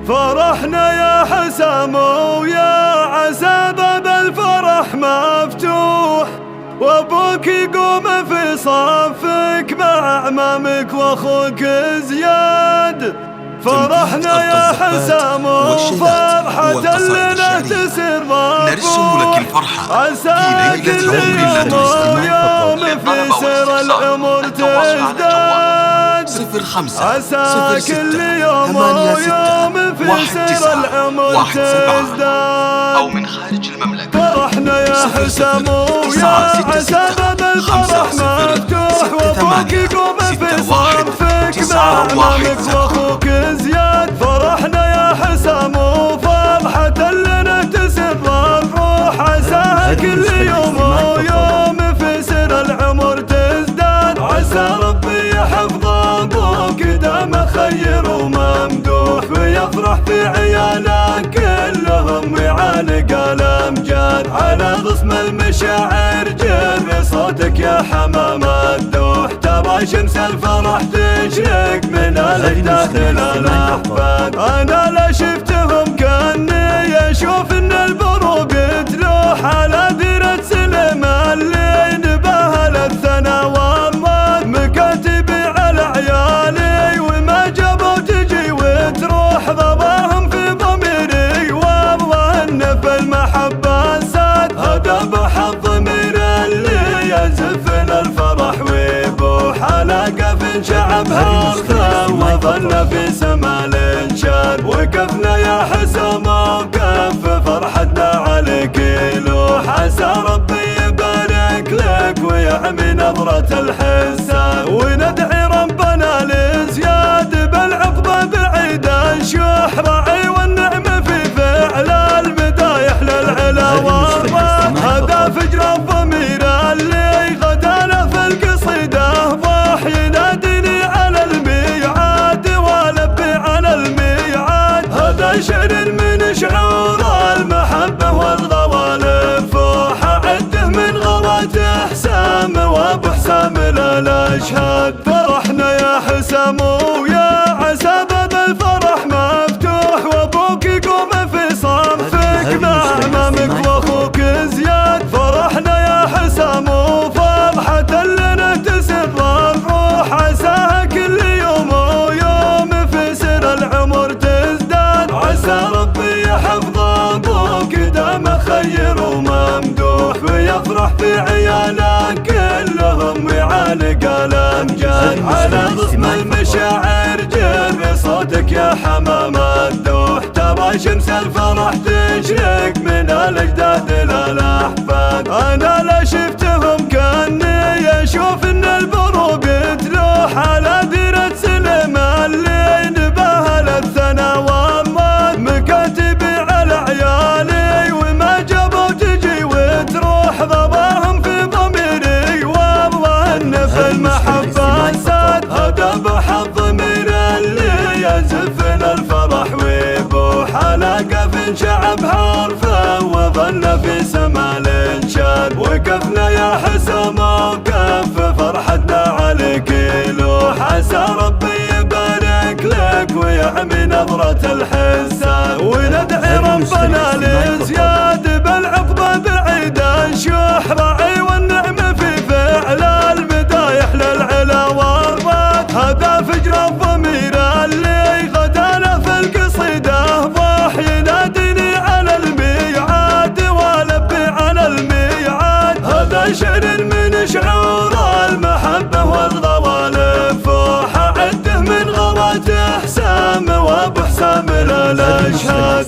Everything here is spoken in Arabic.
فرحنا يا حسام ويا عسى باب الفرح مفتوح، وابوك يقوم في صفك مع عمامك واخوك زياد. فرحنا يا حسام وفرحة لنا تسر نرسم لك الفرحة عسى كل يوم في سر العمر تزداد. 05 عسى كل يوم في سر العمر تزداد. أو من خارج المملكة. فرحنا يا حسام ويا عسى باب الفرح مفتوح، وابوك يقوم في صفك مع عمامك واخوك زياد. فرحنا يا حسام وفرحة لنا تسر الروح، عساها كل يوم في سر العمر تزداد. عسى ربي يحفظ ابوك دام خير وممدوح، ويفرح في عياله كلهم ويعانق الامجاد. على غصن المشاعر جر صوتك يا حمام الدوح، ترى شمس الفرح تشرق من الاجداد للاحفاد. انا لا شفتهم كاني اشوف ان البروق تلوح على ديرة سلم اللي نباها للثنا والله. مكاتبي على عيالي وما جابوا تجي وتروح، ضباهم في ضميري والله ان في المحبة ساد. هذا بحظ ضمير اللي يزف للفرح ويبوح، على قف شعبها ارثى وظل في سما الانشاد. وقفنا يا حسام وقف فرحتنا عليك يلوح، عسى ربي يبارك لك ويعمي نظرة الحسان. وندعي ربنا لزياد بالعقبة بعيد الشوح، راعي والنعمة في فعل المدايح للعلا والله. هذا فجر الضمير اللي غدانا في القصيدة ضاح، يناديني على الميعاد والبي على الميعاد. هذا شعر من شعور المحبة والغوالب فوح، عده من غوات حسام وابو حسام للاشهاد. فرحنا يا حسام ويا عسى باب الفرح مفتوح، وابوك يقوم في صفك مع عمامك واخوك زياد. فرحنا يا حسام وفرحة لنا تسر الروح، عساها كل يوم في سر العمر تزداد. عسى ربي يحفظ ابوك دام خير وممدوح، ويفرح في عياله كلهم ويعانق الامجاد. على غصن المشاعر جر صوتك يا حمام الدوح، ترى شمس الفرح تشرق من الاجداد للاحفاد. انا لا شفتهم كاني اشوف ان البروق تلوح على ديرة سلم اللي نباها للثنا والله. مكاتبي على عيالي وما جابوا تجي وتروح، ضباهم في ضميري والله ان في المحبة ساد. هذا بحظ ضمير اللي يزف للفرح ويبوح، على قف شعبها ارفع وظل في سما الانشاد. وقفنا يا حسام وقف فرحتنا عليك يلوح، عسى ربي يبارك لك ويعمي نظرة الحسان. وندعي ربنا لزياد بالعقبة بعيد الشوح، راعي والنعمة في فعل المدايح للعلا والراد. هذا فجر الضمير اللي غدانا في القصيدة ضاح، يناديني على الميعاد والبي على الميعاد. هذا شعر من شعور المحبة والغوالب فوح، عده من غوات حسام وابو حسام للاشهاد.